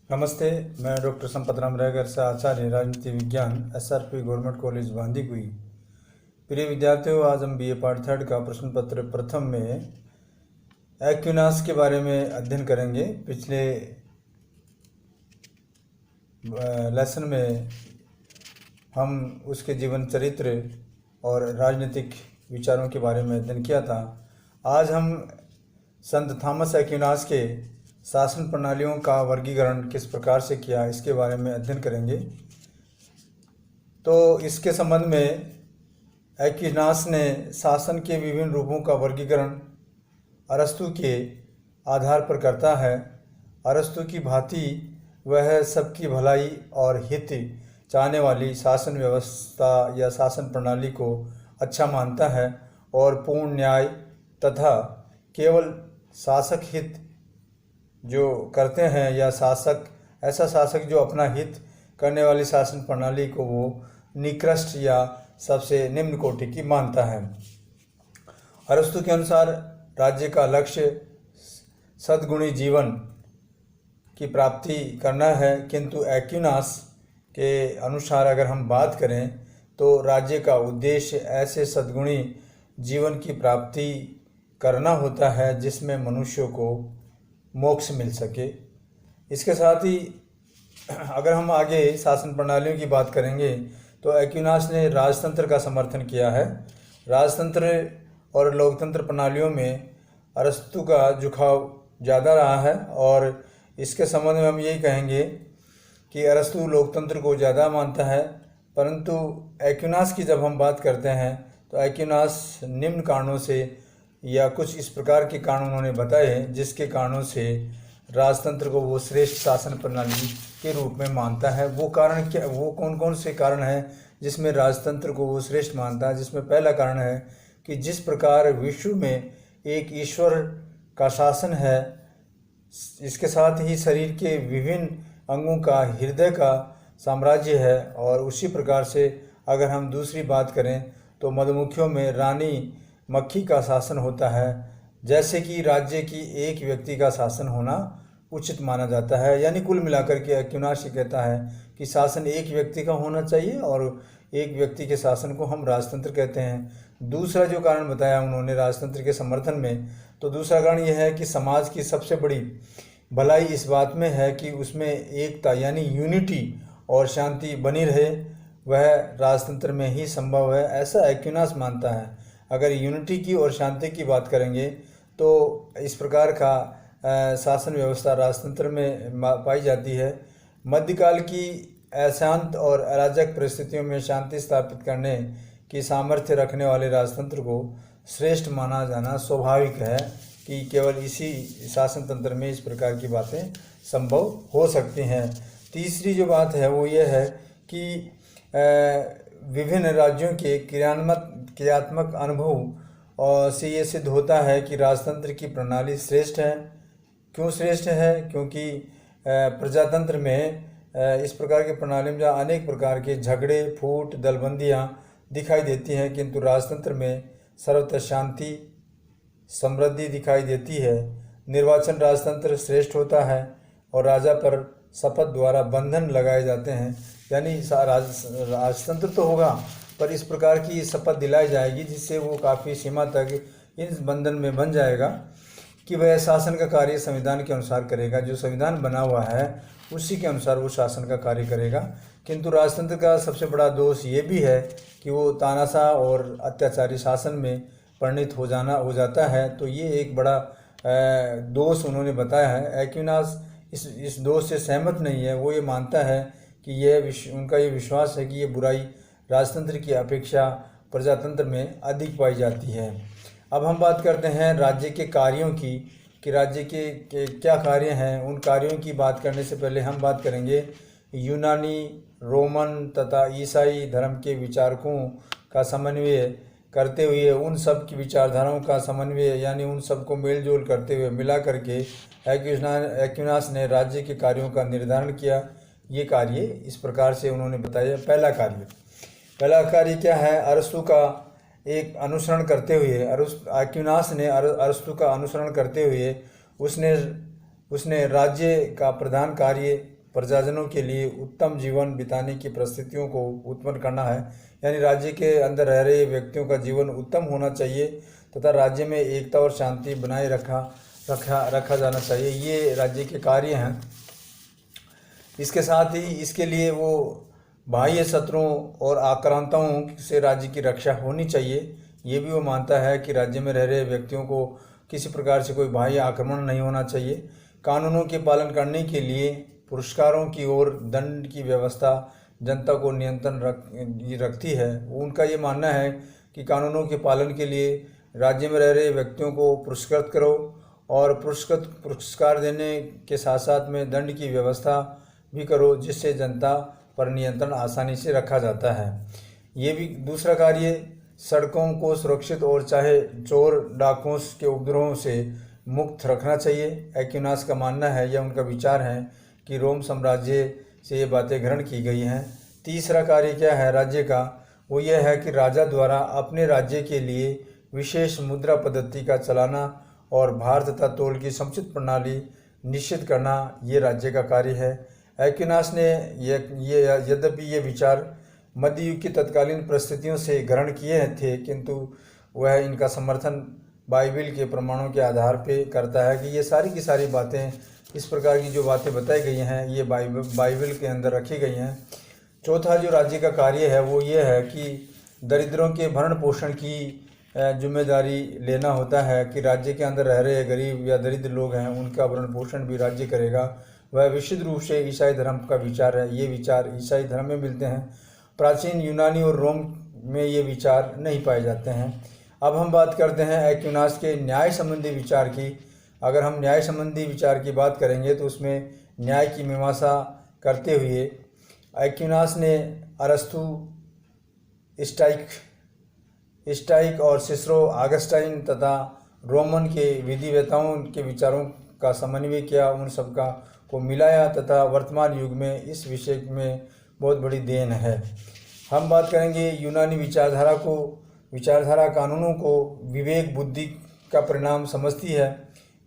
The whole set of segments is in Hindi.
नमस्ते। मैं डॉक्टर संपत राम रायगर से आचार्य राजनीति विज्ञान SRP गवर्नमेंट कॉलेज बांदीकुई। प्रिय विद्यार्थियों, आज हम BA पार्ट 3 का प्रश्न पत्र प्रथम में एक्विनास के बारे में अध्ययन करेंगे। पिछले लेसन में हम उसके जीवन चरित्र और राजनीतिक विचारों के बारे में अध्ययन किया था। आज हम संत थॉमस एक्विनास के शासन प्रणालियों का वर्गीकरण किस प्रकार से किया, इसके बारे में अध्ययन करेंगे। तो इसके संबंध में एक्विनास ने शासन के विभिन्न रूपों का वर्गीकरण अरस्तु के आधार पर करता है। अरस्तु की भांति वह सबकी भलाई और हित चाहने वाली शासन व्यवस्था या शासन प्रणाली को अच्छा मानता है और पूर्ण न्याय तथा केवल शासक हित जो करते हैं या ऐसा शासक जो अपना हित करने वाली शासन प्रणाली को वो निकृष्ट या सबसे निम्न कोटि की मानता है। अरस्तु के अनुसार राज्य का लक्ष्य सद्गुणी जीवन की प्राप्ति करना है, किंतु एक्विनास के अनुसार अगर हम बात करें तो राज्य का उद्देश्य ऐसे सद्गुणी जीवन की प्राप्ति करना होता है जिसमें मनुष्यों को मोक्ष मिल सके। इसके साथ ही अगर हम आगे शासन प्रणालियों की बात करेंगे तो एक्विनास ने राजतंत्र का समर्थन किया है। राजतंत्र और लोकतंत्र प्रणालियों में अरस्तु का झुकाव ज़्यादा रहा है और इसके संबंध में हम यही कहेंगे कि अरस्तु लोकतंत्र को ज़्यादा मानता है, परंतु एक्विनास की जब हम बात करते हैं तो एक्विनास निम्न कारणों से या कुछ इस प्रकार के कारण उन्होंने बताए जिसके कारणों से राजतंत्र को वो श्रेष्ठ शासन प्रणाली के रूप में मानता है। वो कारण क्या, वो कौन कौन से कारण हैं जिसमें राजतंत्र को वो श्रेष्ठ मानता है? जिसमें पहला कारण है कि जिस प्रकार विश्व में एक ईश्वर का शासन है, इसके साथ ही शरीर के विभिन्न अंगों का हृदय का साम्राज्य है। और उसी प्रकार से अगर हम दूसरी बात करें तो मधुमक्खियों में रानी मक्खी का शासन होता है, जैसे कि राज्य की एक व्यक्ति का शासन होना उचित माना जाता है। यानी कुल मिलाकर के एक्विनास ये कहता है कि शासन एक व्यक्ति का होना चाहिए और एक व्यक्ति के शासन को हम राजतंत्र कहते हैं। दूसरा जो कारण बताया उन्होंने राजतंत्र के समर्थन में, तो दूसरा कारण यह है कि समाज की सबसे बड़ी भलाई इस बात में है कि उसमें एकता यानी यूनिटी और शांति बनी रहे, वह राजतंत्र में ही संभव है, ऐसा एक्विनास मानता है। अगर यूनिटी की और शांति की बात करेंगे तो इस प्रकार का शासन व्यवस्था राजतंत्र में पाई जाती है। मध्यकाल की अशांत और अराजक परिस्थितियों में शांति स्थापित करने की सामर्थ्य रखने वाले राजतंत्र को श्रेष्ठ माना जाना स्वाभाविक है कि केवल इसी शासन तंत्र में इस प्रकार की बातें संभव हो सकती हैं। तीसरी जो बात है वो ये है कि विभिन्न राज्यों के क्रियात्मक अनुभव और से ये सिद्ध होता है कि राजतंत्र की प्रणाली श्रेष्ठ है। क्यों श्रेष्ठ है? क्योंकि प्रजातंत्र में इस प्रकार की प्रणाली में जहाँ अनेक प्रकार के झगड़े, फूट, दलबंदियाँ दिखाई देती हैं, किंतु राजतंत्र में सर्वत्र शांति, समृद्धि दिखाई देती है। निर्वाचन राजतंत्र श्रेष्ठ होता है और राजा पर शपथ द्वारा बंधन लगाए जाते हैं। यानी राजतंत्र तो होगा पर इस प्रकार की शपथ दिलाई जाएगी जिससे वो काफ़ी सीमा तक इस बंधन में बन जाएगा कि वह शासन का कार्य संविधान के अनुसार करेगा। जो संविधान बना हुआ है उसी के अनुसार वो शासन का कार्य करेगा। किंतु राजतंत्र का सबसे बड़ा दोष ये भी है कि वो तानाशाह और अत्याचारी शासन में परिणत हो जाता है। तो ये एक बड़ा दोष उन्होंने बताया है। एक्विनास इस दोष से सहमत नहीं है। वो ये मानता है कि उनका ये विश्वास है कि ये बुराई राजतंत्र की अपेक्षा प्रजातंत्र में अधिक पाई जाती है। अब हम बात करते हैं राज्य के कार्यों की कि राज्य के क्या कार्य हैं। उन कार्यों की बात करने से पहले हम बात करेंगे यूनानी, रोमन तथा ईसाई धर्म के विचारकों का समन्वय करते हुए, उन सब की विचारधाराओं का समन्वय यानी उन सब को मेल जोल करते हुए मिला करके एक्विनास ने राज्य के कार्यों का निर्धारण किया। ये कार्य इस प्रकार से उन्होंने बताया। पहला कार्य क्या है? अरस्तु का एक अनुसरण करते हुए एक्विनास ने अरस्तु का अनुसरण करते हुए उसने राज्य का प्रधान कार्य प्रजाजनों के लिए उत्तम जीवन बिताने की परिस्थितियों को उत्पन्न करना है। यानी राज्य के अंदर रह रहे व्यक्तियों का जीवन उत्तम होना चाहिए तथा राज्य में एकता और शांति बनाए रखा जाना चाहिए। ये राज्य के कार्य हैं। इसके साथ ही इसके लिए वो बाह्य शत्रुओं और आक्रांताओं से राज्य की रक्षा होनी चाहिए। ये भी वो मानता है कि राज्य में रह रहे व्यक्तियों को किसी प्रकार से कोई बाह्य आक्रमण नहीं होना चाहिए। कानूनों के पालन करने के लिए पुरस्कारों की ओर दंड की व्यवस्था जनता को नियंत्रण रखती है। उनका ये मानना है कि कानूनों के पालन के लिए राज्य में रह रहे व्यक्तियों को पुरस्कृत करो और पुरस्कार देने के साथ साथ में दंड की व्यवस्था भी करो, जिससे जनता पर नियंत्रण आसानी से रखा जाता है। ये भी दूसरा कार्य सड़कों को सुरक्षित और चाहे चोर डाकुओं के उपद्रवों से मुक्त रखना चाहिए। एक्विनास का मानना है या उनका विचार है कि रोम साम्राज्य से ये बातें ग्रहण की गई हैं। तीसरा कार्य क्या है राज्य का, वो यह है कि राजा द्वारा अपने राज्य के लिए विशेष मुद्रा पद्धति का चलाना और भार तथा तोल की समुचित प्रणाली निश्चित करना, ये राज्य का कार्य है। एक्विनास ने यद्यपि ये विचार मध्य युग की तत्कालीन परिस्थितियों से ग्रहण किए थे, किंतु वह इनका समर्थन बाइबल के प्रमाणों के आधार पे करता है कि ये सारी की सारी बातें, इस प्रकार की जो बातें बताई गई हैं, ये बाइबल के अंदर रखी गई हैं। चौथा जो राज्य का कार्य है वो ये है कि दरिद्रों के भरण पोषण की जिम्मेदारी लेना होता है कि राज्य के अंदर रह रहे गरीब या दरिद्र लोग हैं, उनका भरण पोषण भी राज्य करेगा। वह विशुद्ध रूप से ईसाई धर्म का विचार है। ये विचार ईसाई धर्म में मिलते हैं। प्राचीन यूनानी और रोम में ये विचार नहीं पाए जाते हैं। अब हम बात करते हैं एक्विनास के न्याय संबंधी विचार की। अगर हम न्याय संबंधी विचार की बात करेंगे तो उसमें न्याय की मीमांसा करते हुए एक्विनास ने अरस्तु, स्टाइक और सिसरो, ऑगस्टाइन तथा रोमन के विधिवेताओं के विचारों का समन्वय किया, उन सबका को मिलाया तथा वर्तमान युग में इस विषय में बहुत बड़ी देन है। हम बात करेंगे यूनानी विचारधारा कानूनों को विवेक बुद्धि का परिणाम समझती है।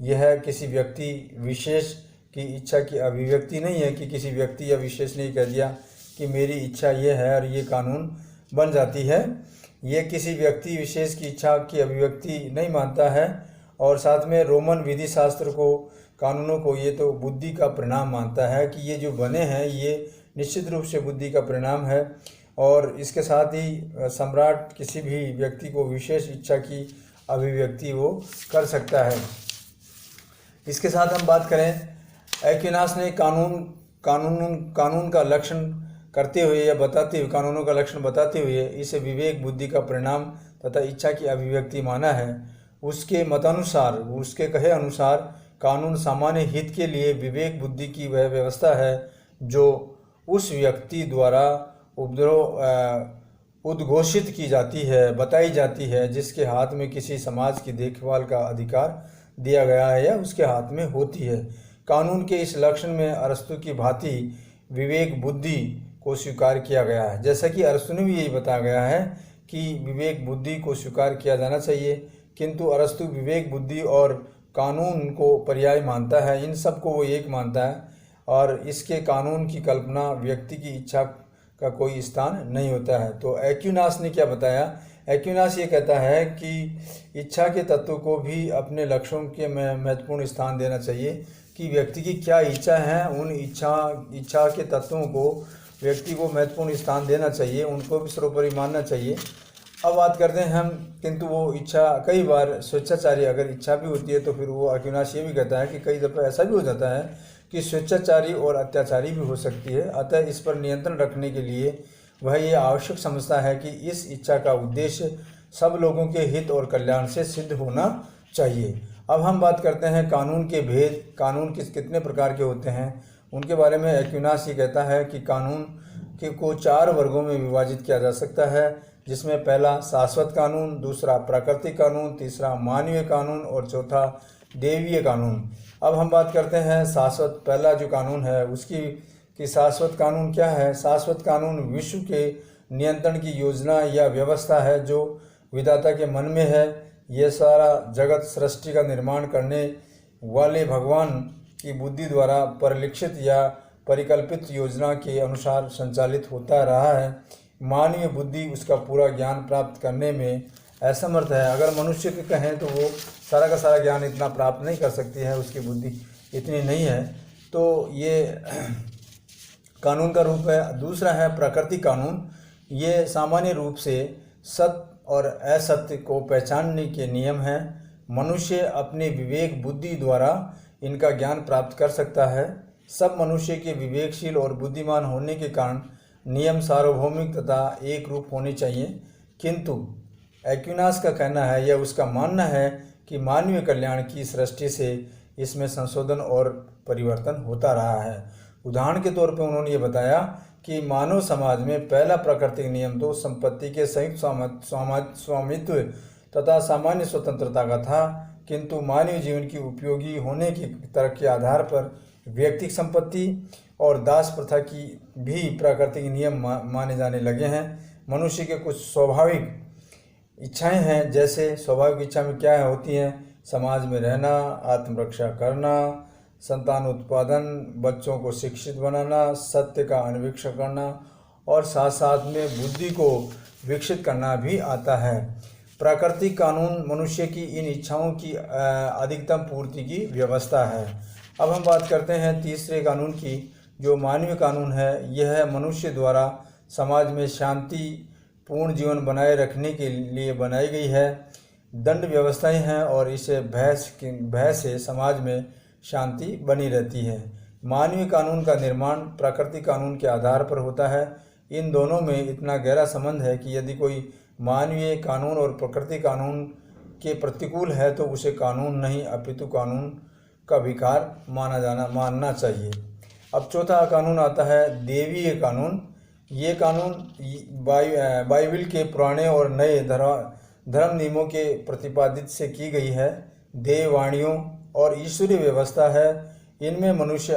यह किसी व्यक्ति विशेष की इच्छा की अभिव्यक्ति नहीं है कि किसी व्यक्ति या विशेष ने कह दिया कि मेरी इच्छा ये है और ये कानून बन जाती है। ये किसी व्यक्ति विशेष की इच्छा की अभिव्यक्ति नहीं मानता है। और साथ में रोमन विधि शास्त्र को, कानूनों को ये तो बुद्धि का परिणाम मानता है कि ये जो बने हैं ये निश्चित रूप से बुद्धि का परिणाम है। और इसके साथ ही सम्राट किसी भी व्यक्ति को विशेष इच्छा की अभिव्यक्ति वो कर सकता है। इसके साथ हम बात करें, एक्विनास ने कानून का लक्षण करते हुए या बताते हुए, कानूनों का लक्षण बताते हुए इसे विवेक बुद्धि का परिणाम तथा इच्छा की अभिव्यक्ति माना है। उसके मतानुसार, उसके कहे अनुसार कानून सामान्य हित के लिए विवेक बुद्धि की वह व्यवस्था है जो उस व्यक्ति द्वारा उद्घोषित की जाती है, बताई जाती है, जिसके हाथ में किसी समाज की देखभाल का अधिकार दिया गया है या उसके हाथ में होती है। कानून के इस लक्षण में अरस्तु की भांति विवेक बुद्धि को स्वीकार किया गया है। जैसा कि अरस्तु ने भी यही बताया गया है कि विवेक बुद्धि को स्वीकार किया जाना चाहिए, किंतु अरस्तु विवेक बुद्धि और कानून को पर्याय मानता है। इन सब को वो एक मानता है और इसके कानून की कल्पना व्यक्ति की इच्छा का कोई स्थान नहीं होता है। तो एक्विनास ने क्या बताया? एक्विनास ये कहता है कि इच्छा के तत्व को भी अपने लक्ष्यों के में महत्वपूर्ण स्थान देना चाहिए कि व्यक्ति की क्या इच्छा है, उन इच्छा के तत्वों को व्यक्ति को महत्वपूर्ण स्थान देना चाहिए, उनको भी सर्वोपरि मानना चाहिए। अब बात करते हैं हम, किंतु वो इच्छा कई बार स्वेच्छाचारी अगर इच्छा भी होती है तो फिर वो एक्विनास ये भी कहता है कि कई दफ़ा ऐसा भी हो जाता है कि स्वेच्छाचारी और अत्याचारी भी हो सकती है। अतः इस पर नियंत्रण रखने के लिए वह ये आवश्यक समझता है कि इस इच्छा का उद्देश्य सब लोगों के हित और कल्याण से सिद्ध होना चाहिए। अब हम बात करते हैं कानून के भेद, कानून कितने प्रकार के होते हैं उनके बारे में। एक्विनास ये कहता है कि कानून को 4 वर्गों में विभाजित किया जा सकता है, जिसमें पहला शाश्वत कानून, दूसरा प्राकृतिक कानून, तीसरा मानवीय कानून और चौथा देवीय कानून। अब हम बात करते हैं शाश्वत, पहला जो कानून है उसकी कि शाश्वत कानून क्या है। शाश्वत कानून विश्व के नियंत्रण की योजना या व्यवस्था है जो विधाता के मन में है। यह सारा जगत सृष्टि का निर्माण करने वाले भगवान की बुद्धि द्वारा परिलक्षित या परिकल्पित योजना के अनुसार संचालित होता रहा है। मानवीय बुद्धि उसका पूरा ज्ञान प्राप्त करने में असमर्थ है। अगर मनुष्य के कहें तो वो सारा का सारा ज्ञान इतना प्राप्त नहीं कर सकती है, उसकी बुद्धि इतनी नहीं है। तो ये कानून का रूप है। दूसरा है प्राकृतिक कानून। ये सामान्य रूप से सत्य और असत्य को पहचानने के नियम हैं। मनुष्य अपने विवेक बुद्धि द्वारा इनका ज्ञान प्राप्त कर सकता है। सब मनुष्य के विवेकशील और बुद्धिमान होने के कारण नियम सार्वभौमिक तथा एक रूप होने चाहिए, किंतु एक्विनास का कहना है या उसका मानना है कि मानवीय कल्याण की सृष्टि से इसमें संशोधन और परिवर्तन होता रहा है। उदाहरण के तौर पर उन्होंने ये बताया कि मानव समाज में पहला प्राकृतिक नियम तो संपत्ति के संयुक्त स्वामित्व तथा सामान्य स्वतंत्रता का था, किंतु मानवीय जीवन की उपयोगी होने की तर्क के आधार पर व्यक्तिगत संपत्ति और दास प्रथा की भी प्राकृतिक नियम माने जाने लगे हैं। मनुष्य के कुछ स्वाभाविक इच्छाएं हैं, जैसे स्वाभाविक इच्छा में क्या होती हैं? समाज में रहना, आत्मरक्षा करना, संतान उत्पादन, बच्चों को शिक्षित बनाना, सत्य का अन्वेषण करना और साथ साथ में बुद्धि को विकसित करना भी आता है। प्राकृतिक कानून मनुष्य की इन इच्छाओं की अधिकतम पूर्ति की व्यवस्था है। अब हम बात करते हैं तीसरे कानून की, जो मानवीय कानून है। यह है मनुष्य द्वारा समाज में शांति पूर्ण जीवन बनाए रखने के लिए बनाई गई है। दंड व्यवस्थाएं हैं और इसे भय से समाज में शांति बनी रहती है। मानवीय कानून का निर्माण प्राकृतिक कानून के आधार पर होता है। इन दोनों में इतना गहरा संबंध है कि यदि कोई मानवीय कानून और प्राकृतिक कानून के प्रतिकूल है तो उसे कानून नहीं अपितु कानून का विकार मानना चाहिए। अब चौथा कानून आता है देवीय कानून। ये कानून बाइबिल के पुराने और नए धर्म नियमों के प्रतिपादित से की गई है। देववाणियों और ईश्वरीय व्यवस्था है। इनमें मनुष्य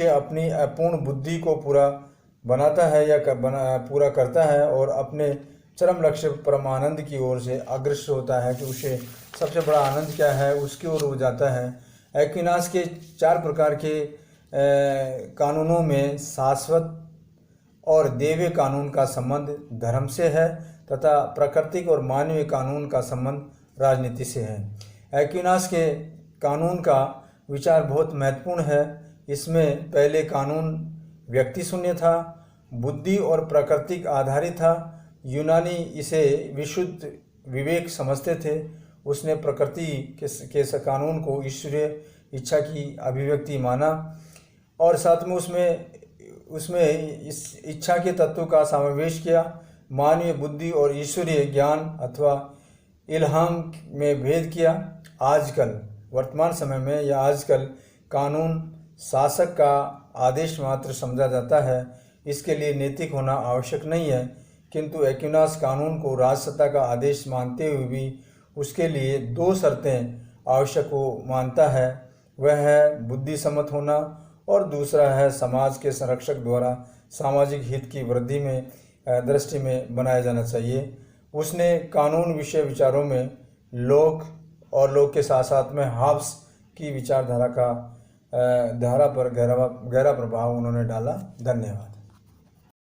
अपनी अपूर्ण बुद्धि को पूरा बनाता है या पूरा करता है और अपने चरम लक्ष्य परमानंद की ओर से अग्रसर होता है कि उसे सबसे बड़ा आनंद क्या है उसकी ओर वो जाता है। एक्विनास के 4 प्रकार के कानूनों में शाश्वत और देवीय कानून का संबंध धर्म से है तथा प्राकृतिक और मानवीय कानून का संबंध राजनीति से है। एक्विनास के कानून का विचार बहुत महत्वपूर्ण है। इसमें पहले कानून व्यक्ति शून्य था, बुद्धि और प्राकृतिक आधारित था। यूनानी इसे विशुद्ध विवेक समझते थे। उसने प्रकृति के कानून को ईश्वरीय इच्छा की अभिव्यक्ति माना और साथ में उसमें इस इच्छा के तत्व का समावेश किया। मानवीय बुद्धि और ईश्वरीय ज्ञान अथवा इल्हाम में भेद किया। आजकल वर्तमान समय में या आजकल कानून शासक का आदेश मात्र समझा जाता है। इसके लिए नैतिक होना आवश्यक नहीं है, किंतु एक्विनास कानून को राजसत्ता का आदेश मानते हुए भी उसके लिए 2 शर्तें आवश्यक को मानता है। वह है बुद्धि सम्मत होना और दूसरा है समाज के संरक्षक द्वारा सामाजिक हित की वृद्धि में दृष्टि में बनाया जाना चाहिए। उसने कानून विषय विचारों में लोक के साथ साथ में हाब्स की विचारधारा पर गहरा प्रभाव उन्होंने डाला। धन्यवाद।